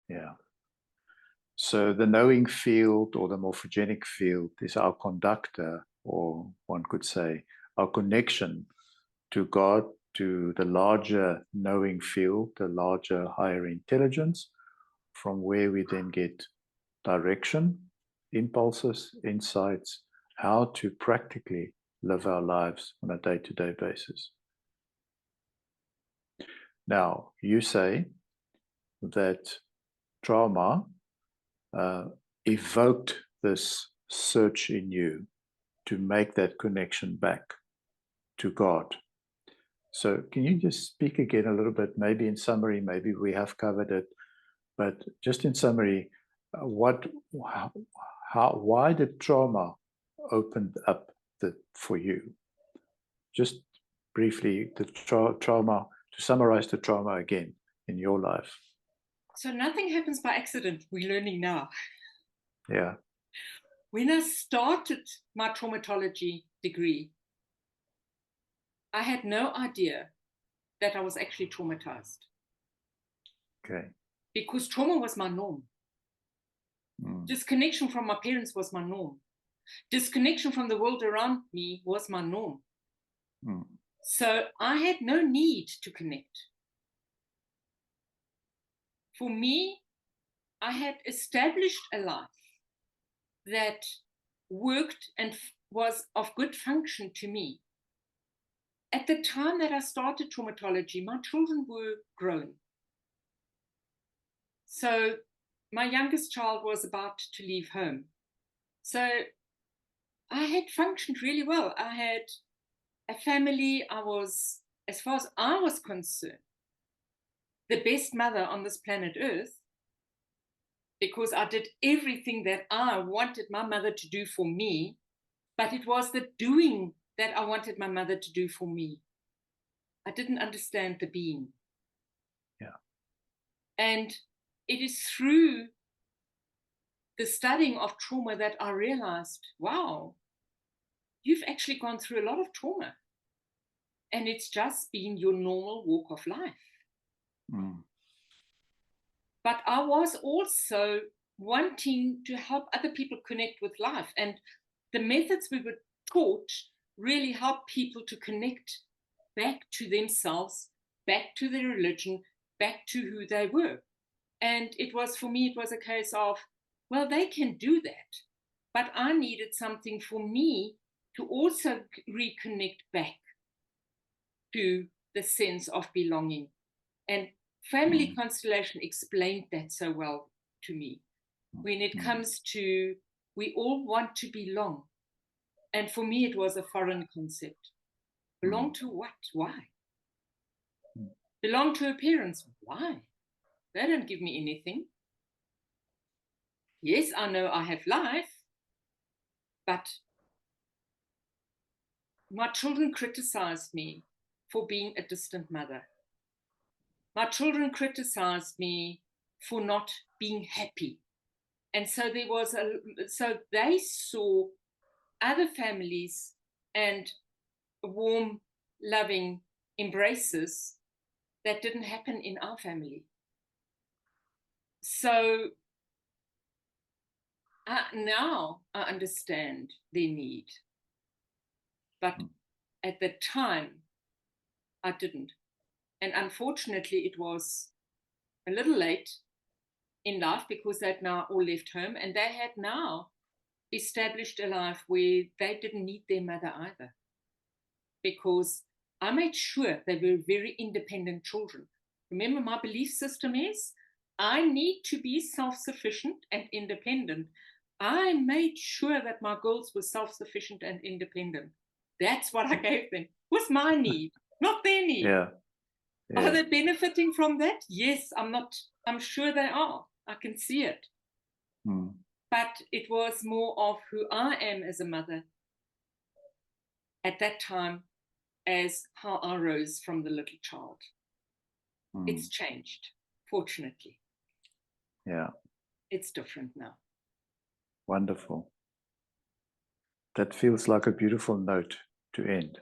Yeah. So the knowing field or the morphogenic field is our conductor, or one could say our connection to God, to the larger knowing field, the larger higher intelligence, from where we then get direction, impulses, insights, how to practically live our lives on a day-to-day basis. Now, you say that trauma evoked this search in you to make that connection back to God. So can you just speak again a little bit, maybe in summary, maybe we have covered it, but just in summary, why did trauma open up for you? Just briefly, the trauma, to summarize the trauma again in your life. So nothing happens by accident. We're learning now. Yeah. When I started my traumatology degree, I had no idea that I was actually traumatized. Okay. Because trauma was my norm. Disconnection from my parents was my norm. Disconnection from the world around me was my norm. So I had no need to connect. For me, I had established a life that worked and was of good function to me. At the time that I started traumatology, my children were grown. So my youngest child was about to leave home. So I had functioned really well. I had a family. I was, as far as I was concerned, the best mother on this planet Earth, because I did everything that I wanted my mother to do for me, but it was the doing that I wanted my mother to do for me. I didn't understand the being. Yeah. And it is through the studying of trauma that I realized, wow, you've actually gone through a lot of trauma. And it's just been your normal walk of life. But I was also wanting to help other people connect with life. And the methods we were taught really help people to connect back to themselves, back to their religion, back to who they were. And it was, for me, it was a case of, well, they can do that. But I needed something for me to also reconnect back to the sense of belonging. And family constellation explained that so well to me. When it comes to, we all want to belong. And for me, it was a foreign concept. Belong to what? Why? Belong to a parents? Why? They don't give me anything. Yes, I know I have life, but my children criticized me for being a distant mother. My children criticized me for not being happy. And so there was so they saw other families and warm, loving embraces that didn't happen in our family. So now I understand their need. But at the time, I didn't. And unfortunately, it was a little late in life because they'd now all left home and they had now established a life where they didn't need their mother either. Because I made sure they were very independent children. Remember, my belief system is I need to be self-sufficient and independent. I made sure that my girls were self-sufficient and independent. That's what I gave them. It was my need, not their need. Yeah. Are they benefiting from that? Yes, I'm sure they are. I can see it. But it was more of who I am as a mother at that time as how I rose from the little child. It's changed, fortunately. Yeah. It's different now. Wonderful. That feels like a beautiful note to end.